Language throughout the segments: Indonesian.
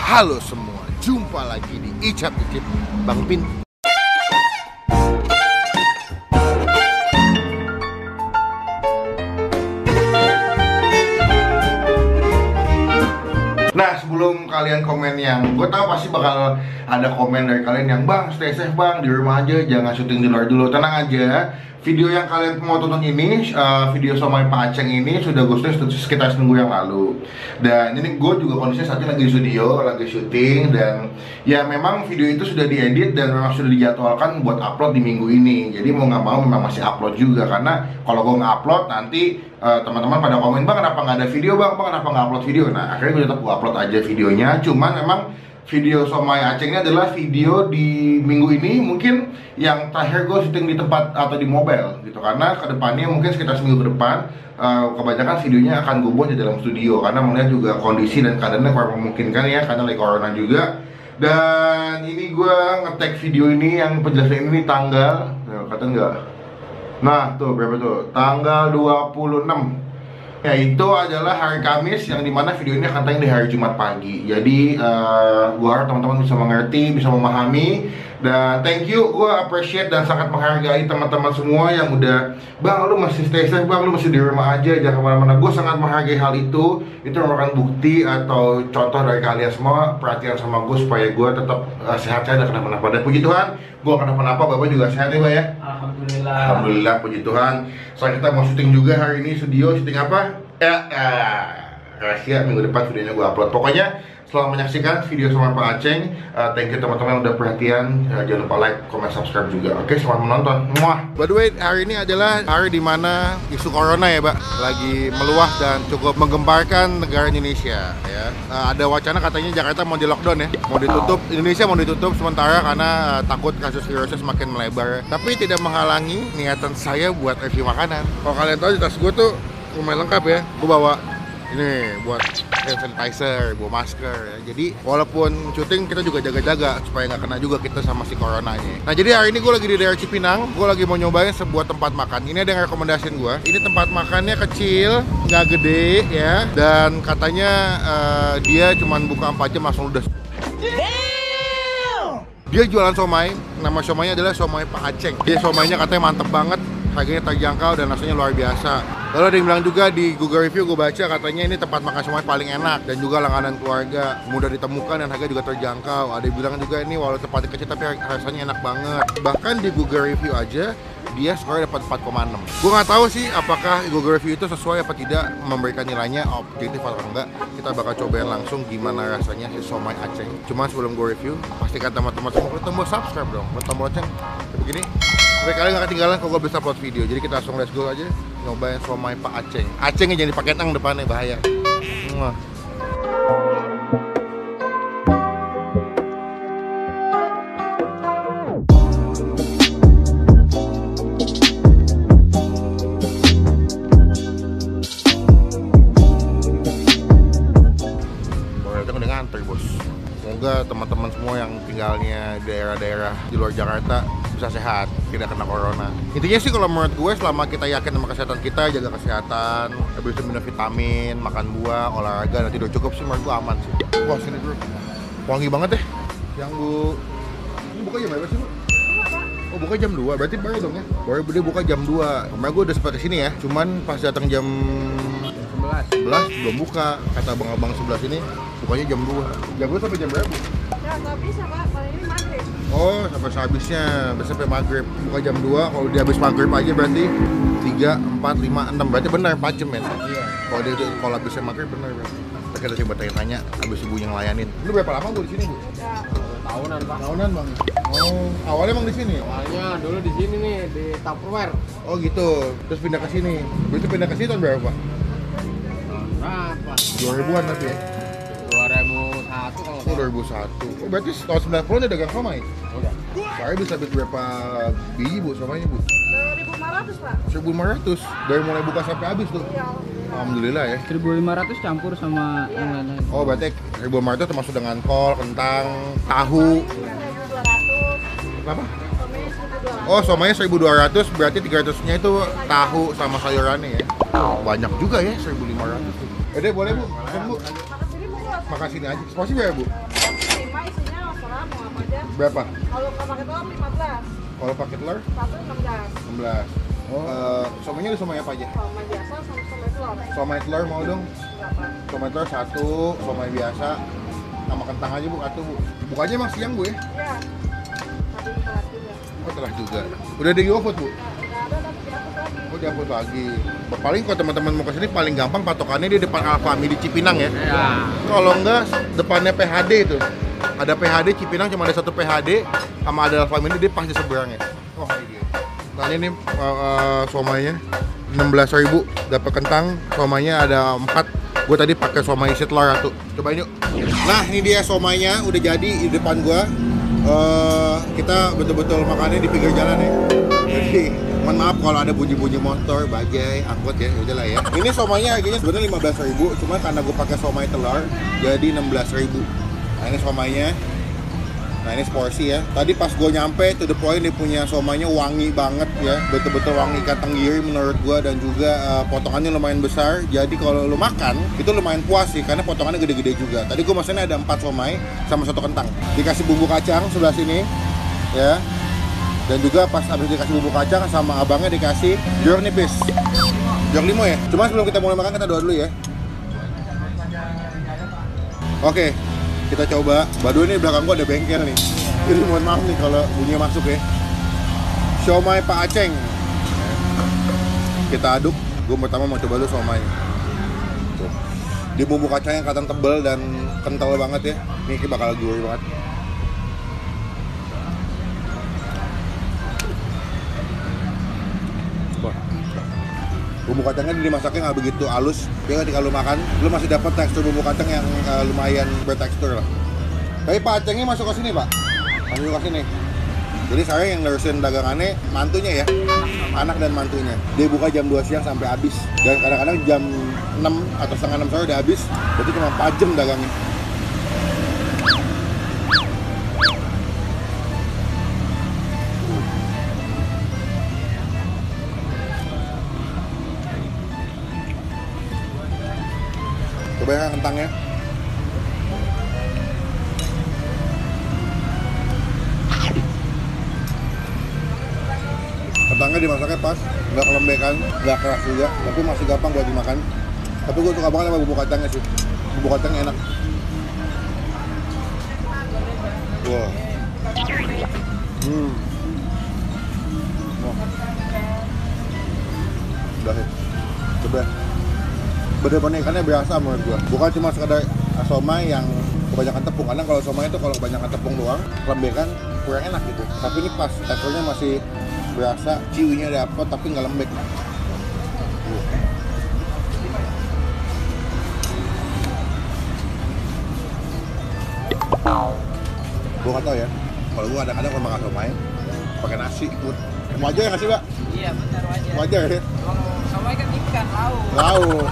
Halo semua, jumpa lagi di Icap Icip Bang Pin. Nah, sebelum kalian komen yang gue tahu pasti bakal ada komen dari kalian yang bang, stay safe bang, di rumah aja, jangan syuting di luar dulu. Tenang aja, video yang kalian mau tonton ini, video somai Pak Aceng ini sudah gue syuting sekitar seminggu yang lalu. Dan ini gue juga kondisinya saat ini lagi di studio, lagi syuting. Dan ya memang video itu sudah diedit dan memang sudah dijadwalkan buat upload di minggu ini. Jadi mau nggak mau memang masih upload juga, karena kalau gue nggak upload nanti teman-teman pada komen, bang kenapa nggak ada video bang, kenapa nggak upload video. Nah akhirnya gue tetap upload aja videonya. Cuman memang video somai Aceng ini adalah video di minggu ini mungkin yang terakhir gue syuting di tempat atau di mobile gitu, karena kedepannya mungkin sekitar seminggu ke depan kebanyakan videonya akan gue buat di dalam studio, karena melihat juga kondisi dan keadaannya kurang memungkinkan ya, karena lagi corona juga. Dan ini gue nge-tag video ini yang penjelasan ini tanggal, kata nggak? Nah tuh berapa tuh? Tanggal 26. Ya itu adalah hari Kamis, yang dimana video ini akan tayang di hari Jumat pagi. Jadi gue harap teman-teman bisa mengerti, bisa memahami. Dan thank you, gue appreciate dan sangat menghargai teman-teman semua yang udah, bang lu masih stay safe bang, lu masih di rumah aja, jangan kemana-mana. Gue sangat menghargai hal itu. Itu merupakan bukti atau contoh dari kalian semua perhatian sama gue supaya gue tetap sehat saja, dan kenapa-napa. Dan puji Tuhan, gue kenapa-napa, bapak juga sehat ya, Pak ya? Alhamdulillah. Alhamdulillah, puji Tuhan. Soalnya kita mau syuting juga hari ini, syuting apa? Rahasia, minggu depan videonya gue upload. Pokoknya selamat menyaksikan video sama Pak Aceng. Thank you teman-teman yang udah perhatian. Jangan lupa like, comment, subscribe juga. Oke, selamat menonton. Muah. By the way, hari ini adalah hari dimana isu corona ya, Pak, lagi meluas dan cukup menggemparkan negara Indonesia ya. Ada wacana katanya Jakarta mau di lockdown ya, mau ditutup, Indonesia mau ditutup sementara karena takut kasus virusnya semakin melebar. Tapi tidak menghalangi niatan saya buat review makanan. Kalau kalian tahu di tas gue tuh lumayan lengkap ya. Gue bawa ini buat hand sanitizer, bawa masker ya. Jadi walaupun syuting kita juga jaga-jaga supaya nggak kena juga kita sama si corona ini. Nah jadi hari ini gue lagi di daerah Cipinang. Gue lagi mau nyobain sebuah tempat makan. Ini ada yang rekomendasiin gue. Ini tempat makannya kecil, nggak gede ya. Dan katanya dia cuma buka 4 jam langsung ludes. Dia jualan somai. Nama somainya adalah somai Pak Aceng. Dia somainya katanya mantep banget, harganya terjangkau dan rasanya luar biasa. Lalu ada yang bilang juga di Google Review, gue baca katanya ini tempat makan somai paling enak dan juga langganan keluarga, mudah ditemukan dan harga juga terjangkau. Ada yang bilang juga ini walau tempatnya kecil tapi rasanya enak banget. Bahkan di Google Review aja dia skornya dapat 4,6. Gue nggak tahu sih apakah Google Review itu sesuai apa tidak, memberikan nilainya objektif atau enggak. Kita bakal cobain langsung gimana rasanya si somai Aceng. Cuma sebelum gue review, pastikan teman-teman semua klik tombol subscribe dong, klik tombol lonceng kayak begini supaya kalian nggak ketinggalan kalau gue bisa upload video. Jadi kita langsung let's go aja nyobain somai Pak Aceng. Acengnya jangan dipakai nang depannya, bahaya. Udah ngantri bos. Semoga teman-teman semua yang tinggalnya daerah-daerah di luar Jakarta bisa sehat, tidak kena corona. Intinya sih kalau menurut gue, selama kita yakin sama kesehatan kita, jaga kesehatan, habis itu minum vitamin, makan buah, olahraga, dan tidur cukup sih, menurut gue aman sih. Wah sini bro, wangi banget deh. Yang bu, ini buka jam berapa sih bu? Oh buka jam 2, berarti baru dong ya? Baru dia buka jam 2. Kemarin gue udah sempat kesini ya, cuman pas datang jam 11 belum buka. Kata abang-abang sebelah sini bukanya jam 2. Jam 2 sampai jam berapa? Ya nggak bisa pak, paling ini maghrib. Oh sampai sehabisnya, sampai maghrib. Buka jam 2, kalau dia habis maghrib aja berarti 3, 4, 5, 6. Berarti benar 4 jam ya? Iya. Kalau habisnya maghrib benar berarti. Kita coba tanya-tanya habis ibu yang ngelayanin. Lu berapa lama bu di sini bu? Ya. Tahunan pak. Tahunan bang. Oh awalnya emang di sini? Awalnya dulu di sini nih, di Tupperware. Oh gitu. Terus pindah ke sini. Berarti pindah ke sini tahun berapa pak? Berapa? 2000-an tapi ya? 2001 kalau Oh 2001. Oh berarti tahun 90-an udah dagang somai? udah. Saya bisa habis berapa biji bu somainya bu? 1.500 pak. 1.500 dari mulai buka sampai habis tuh. Ya. Alhamdulillah ya. 1.500 campur sama yang lain-lain. Oh berarti 1.500 termasuk dengan kol, kentang, tahu. 1.200. Apa? Somai 1.200. Oh somainya 1.200, berarti 300-nya itu tahu sama sayurannya ya. Banyak juga ya 1.500 tuh. Boleh bu, pesan bu. Makan sini monggo makan sini aja. Seporsi berapa Bu? 5 isinya serah mau apa aja. Berapa? Kalau nggak pakai telur 15. Kalau pakai telur? Satu 16. 16. Somainya ada somai apa aja? Somai biasa sama somai telur. Somai telur mau dong. Berapa? Somai telur 1, somai biasa sama kentang aja Bu, atau Bu. Bukanya emang siang Bu ya? Iya. Tadi telat juga. Oh telah juga. Udah di GoFood Bu? Nggak ada tapi diangkut lagi. Oh diangkut lagi. Paling kalau teman-teman mau kesini paling gampang patokannya di depan Alfamidi di Cipinang ya. Iya. Kalau enggak depannya PHD itu. Ada PHD Cipinang, cuma ada satu PHD sama ada Alfamidi, dia pasti seberangnya. Oh ini dia. Nah ini somainya 16.000, dapat kentang, somainya ada 4. Gue tadi pakai somai isi telur 1. Cobain yuk. Nah ini dia somainya udah jadi di depan gue. Kita betul-betul makannya di pinggir jalan ya. Jadi mohon maaf kalau ada bunyi-bunyi motor, bajai, angkot ya, udahlah ya. Ini somainya harganya sebenarnya 15.000, cuma karena gue pakai somai telur jadi 16.000. Nah ini somainya. Nah ini seporsi ya. Tadi pas gue nyampe to the point, dia punya somainya wangi banget ya, betul-betul wangi ikan tenggiri menurut gue, dan juga potongannya lumayan besar. Jadi kalau lu makan itu lumayan puas sih, karena potongannya gede-gede juga. Tadi gue makannya ada 4 somai sama 1 kentang. Dikasih bumbu kacang sebelah sini ya. Dan juga pas habis dikasih bumbu kacang sama abangnya dikasih jeruk nipis. Jeruk limau ya. Cuma sebelum kita mulai makan kita doa dulu ya. Oke. Kita coba. Baru ini belakang gua ada bengkel nih. Jadi mohon maaf nih kalau bunyinya masuk ya. Siomay Pak Aceng. Kita aduk. Gue pertama mau coba dulu siomay. Tuh. Di bumbu kacang yang kelihatan tebel dan kental banget ya. Ini bakal gurih banget. Wah. Bumbu kacangnya dimasaknya nggak begitu halus, jadi ketika lu makan, lu masih dapat tekstur bumbu kacang yang lumayan bertekstur lah. Tapi Pak Acengnya masuk ke sini Pak, masuk ke sini. Jadi saya yang nerusin dagangannya mantunya ya, anak dan mantunya. Dia buka jam 2 siang sampai habis, dan kadang-kadang jam 6 atau setengah 6 sore udah habis, berarti cuma 4 jam dagangnya. Coba ya kentangnya. Kentangnya dimasaknya pas, nggak kelembekan, nggak keras juga, tapi masih gampang buat dimakan. Tapi gue suka banget sama bumbu kacangnya sih. Bumbu kacangnya enak. Wow. Wah. Udah ya. Coba. Bener-bener ikannya berasa menurut gua, bukan cuma sekedar somai yang kebanyakan tepung. Karena kalau somai itu kalau kebanyakan tepung doang, lembekan kurang enak gitu. Tapi ini pas, teksturnya masih berasa, ciwinya dapet tapi nggak lembek. Gua nggak tahu ya, kalau gua kadang-kadang kalau makan somai pakai nasi ikut. Wajar ya nggak sih Pak? Iya benar wajar. Wajar ya? Somai kan ikan, lauk. Lauk.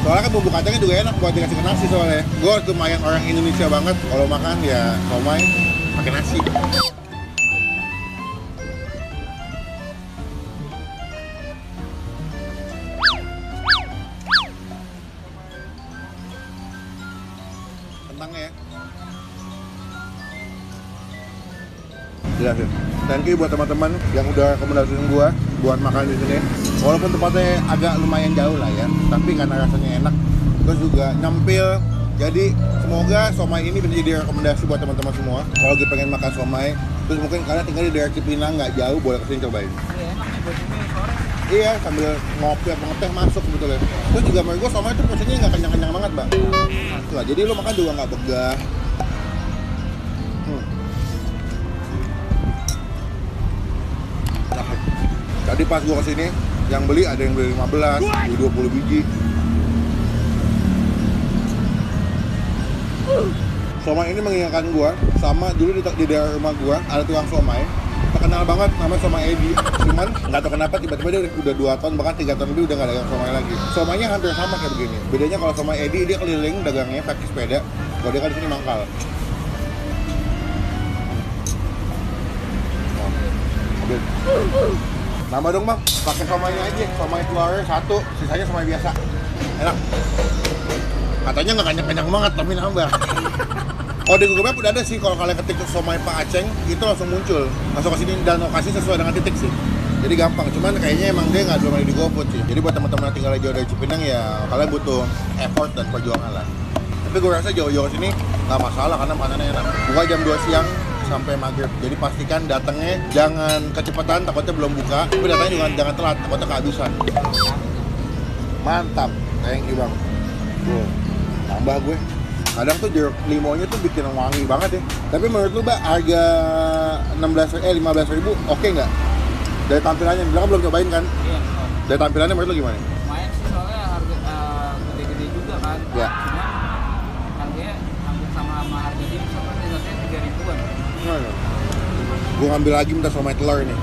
Soalnya kan bumbu kacangnya juga enak buat dikasih ke nasi soalnya. Gue lumayan orang Indonesia banget, kalau makan ya somai pakai nasi. Kentangnya ya. Jelas ya. Thank you buat teman-teman yang udah rekomendasiin gua buat makan di sini. Walaupun tempatnya agak lumayan jauh lah ya, tapi karena rasanya enak, terus juga nyempil. Jadi semoga somai ini bisa jadi rekomendasi buat teman-teman semua. Kalau lagi pengen makan somai, terus mungkin kalian tinggal di daerah Cipinang nggak jauh, boleh kesini cobain. Iya enak nih buat ini sore. Iya, sambil ngopi atau ngeteh masuk sebetulnya. Terus juga menurut gua somai itu porsinya nggak kenyang-kenyang banget, Mbak. Nah, jadi lo makan juga nggak begah. Tadi pas gua kesini, yang beli ada yang beli 15, beli 20 biji. Somai ini mengingatkan gua sama dulu di daerah rumah gua ada tukang somai terkenal banget namanya Somai Edi. Cuman nggak tahu kenapa tiba-tiba dia udah 2 tahun bahkan 3 tahun lebih udah nggak dagang somai lagi. Somainya hampir sama kayak begini. Bedanya kalau Somai Edi dia keliling dagangnya pakai sepeda, kalau dia kan di sini mangkal. Nambah dong Bang, pakai somainya aja, somai telurnya 1, sisanya somai biasa. Enak. Katanya nggak kenyang-kenyang banget, tapi nambah. Oh, di Google Map udah ada sih, kalau kalian ketik somai Pak Aceng, itu langsung muncul. Langsung ke sini dan lokasi sesuai dengan titik sih. Jadi gampang, cuman kayaknya emang dia nggak belum ada di GoFood sih. Jadi buat teman-teman yang tinggal jauh dari Cipinang ya, kalian butuh effort dan perjuangan lah. Tapi gue rasa jauh-jauh sini nggak masalah karena makanannya enak. Buka jam 2 siang sampai maghrib. Jadi pastikan datangnya jangan kecepatan, takutnya belum buka. Tapi datangnya juga jangan telat, takutnya kehabisan. Mantap, thank you bang. Tambah gue. Kadang tuh jeruk limonya tuh bikin wangi banget ya. Tapi menurut lu Mbak, harga 15.000 oke nggak? Dari tampilannya, bilang belum cobain kan? Iya. Dari tampilannya menurut lu gimana? Lumayan sih soalnya harga gede-gede juga kan. Ya. Cuma harganya hampir sama harga dia seperti satunya 3.000-an. Gue ngambil lagi minta somai telur ini.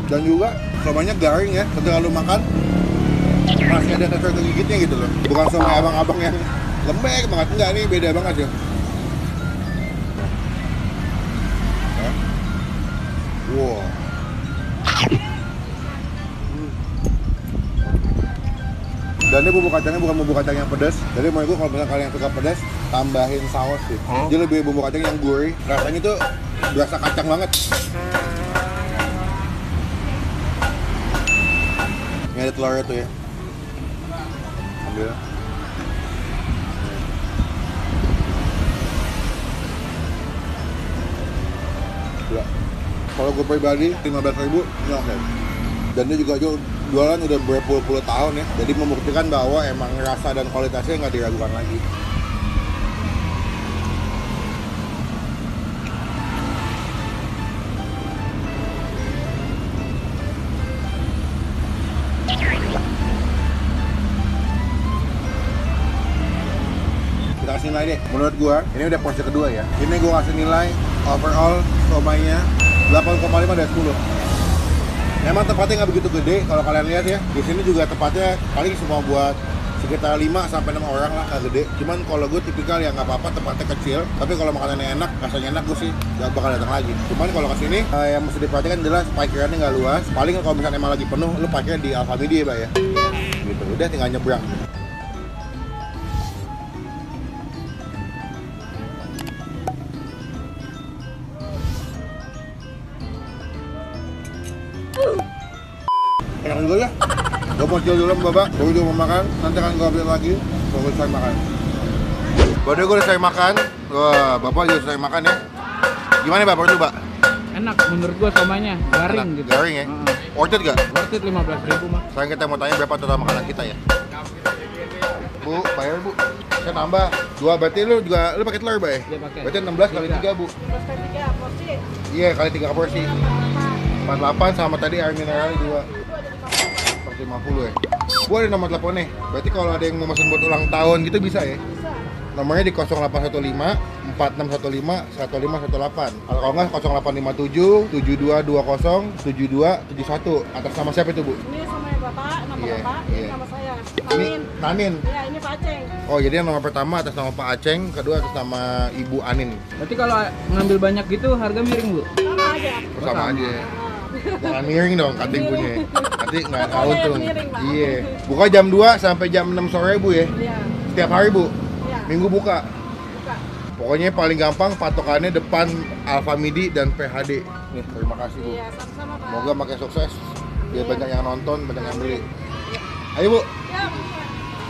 Dan juga somainya garing ya, ketika lu makan masih ada tekstur kegigitnya gitu loh. Bukan somai abang-abang yang lembek banget, enggak, nih beda banget ya. Wow. Dan ini bumbu kacangnya bukan bumbu kacang yang pedas. Jadi menurut gue kalau misalnya kalian suka pedas, tambahin saus sih. Dia lebih bumbu kacang yang gurih. Rasanya tuh berasa kacang banget. Ini ada telurnya tuh ya. Ambil. Ya. Kalau gue pribadi 15.000 ini oke. Dan dia juga jualan udah berpuluh-puluh tahun ya. Jadi membuktikan bahwa emang rasa dan kualitasnya nggak diragukan lagi. Kita kasih nilai deh. Menurut gua, ini udah porsi kedua ya. Ini gua kasih nilai overall somainya 8,5 dari 10. Memang tempatnya nggak begitu gede kalau kalian lihat ya. Di sini juga tempatnya paling semua buat sekitar 5 sampai 6 orang lah, nggak gede. Cuman kalau gue tipikal ya nggak apa-apa tempatnya kecil, tapi kalau makanannya enak, rasanya enak, gue sih nggak bakal datang lagi. Cuman kalau kesini yang mesti diperhatikan jelas parkirannya nggak luas. Paling kalau misalnya emang lagi penuh, lu parkirnya di Alfamidi ya, Pak ya. Gitu. Udah tinggal nyebrang. Enak juga ya. Gue mau chill dulu sama Bapak, baru juga mau makan, nanti akan gue update lagi. Gue selesai makan. Baru gue selesai makan. Wah, Bapak juga selesai makan ya. Gimana Pak, menurut lu Pak? Enak menurut gua somainya, garing Enak, gitu. garing ya? Worth it gak? Worth it 15.000 mah. Sekarang kita mau tanya berapa total makanan kita ya. Bu, bayar Bu. Saya nambah 2, berarti lu juga, lu pakai telur Pak ya? Iya pakai. Berarti 16 kali 3 Bu. Terus kali 3 porsi. Iya, kali 3 porsi. 48 sama tadi air mineral 2. Itu ada di kamar. 50 ya. Gua ada nomor teleponnya. Berarti kalau ada yang mau pesan buat ulang tahun gitu bisa ya? Bisa. Nomornya di 0815 4615 1518. Kalau enggak 0857 7220 7271. Atas nama siapa itu, Bu? Ini sama ya Bapak, nama Iya, Bapak, iya. ini nama saya. Ini Nanin. Nanin. Iya, ini Pak Aceng. Oh, jadi yang nomor pertama atas nama Pak Aceng, kedua atas nama Ibu Anin. Berarti kalau ngambil banyak gitu harga miring, Bu? Sama aja. Sama aja. Nah, Jangan miring dong kata ibunya. Nanti nggak Pokoknya untung. miring, Pak. Iya. Buka jam 2 sampai jam 6 sore, Bu ya. Iya. Setiap hari, Bu. Iya. Minggu buka. Buka. Pokoknya paling gampang patokannya depan Alfamidi dan PHD. Nih, terima kasih Bu. Iya, sama-sama Pak. Semoga makin sukses. Biar Iya. banyak yang nonton, banyak yang beli. Ayo Bu. Ya, bisa.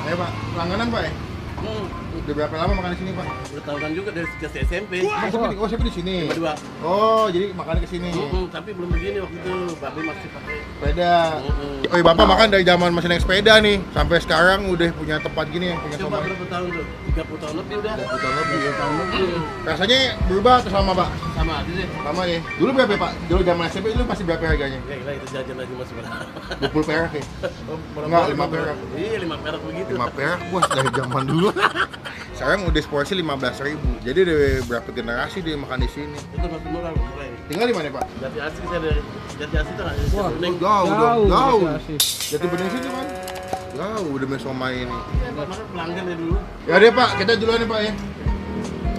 Ayo Pak. Langganan Pak ya? Udah berapa lama makan di sini Pak? Udah tahu kan juga dari sejak SMP. Oh, siapa di sini? Berdua. Oh, jadi makan ke sini. Tapi belum begini waktu itu. Babi masih pakai. Sepeda. Oh, Bapak makan dari zaman masih naik sepeda nih. Sampai sekarang udah punya tempat gini yang punya Coba somai. berapa tahun tuh? 30 tahun lebih udah. 30 tahun lebih. Rasanya berubah atau sama Pak? Sama aja deh. Sama ya. Dulu berapa ya, Pak? Dulu zaman SMP dulu masih berapa harganya? Ya kita itu jajan aja masih berapa? 20 perak ya? Berapa? Enggak, 5 perak. Iya 5 perak begitu. 5 perak bos dari zaman dulu. Sekarang udah seporsi 15.000. Jadi udah berapa generasi dia makan di sini. Itu masih murah mulai. Tinggal di mana Pak? Jati Asih saya dari Jati Asih tuh nggak? Wah, Kuning. Jauh dong, jauh. Asih. Jati Bening situ kan? Jauh udah main somai ini. Iya, Pak, makan pelanggan ya dulu. Ya deh Pak, kita duluan nih Pak ya.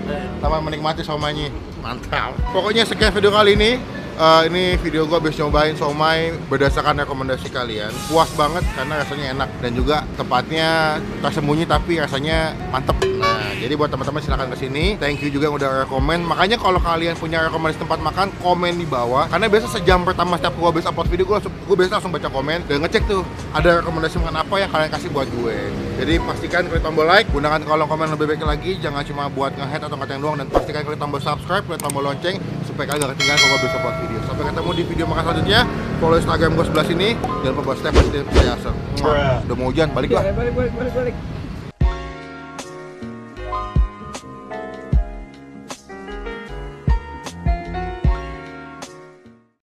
Eh, Sama menikmati somainya. Mantap. Pokoknya sekian video kali ini. Ini video gue habis nyobain somai berdasarkan rekomendasi kalian. Puas banget karena rasanya enak dan juga tempatnya tersembunyi tapi rasanya mantep. Nah, jadi buat teman-teman silahkan kesini. Thank you juga yang udah rekomen. Makanya kalau kalian punya rekomendasi tempat makan, komen di bawah. Karena biasa sejam pertama setiap gue habis upload video, gue biasa langsung baca komen dan ngecek tuh ada rekomendasi makan apa yang kalian kasih buat gue. Jadi pastikan klik tombol like, gunakan kolom komen lebih baik lagi, jangan cuma buat nge-head atau ngatain doang, dan pastikan klik tombol subscribe, klik tombol lonceng supaya kalian gak ketinggalan kalau gue bisa buat video. Sampai ketemu di video makan selanjutnya. Follow Instagram gue sebelah sini, jangan lupa buat step by step saya. Udah mau hujan, balik lah. Balik.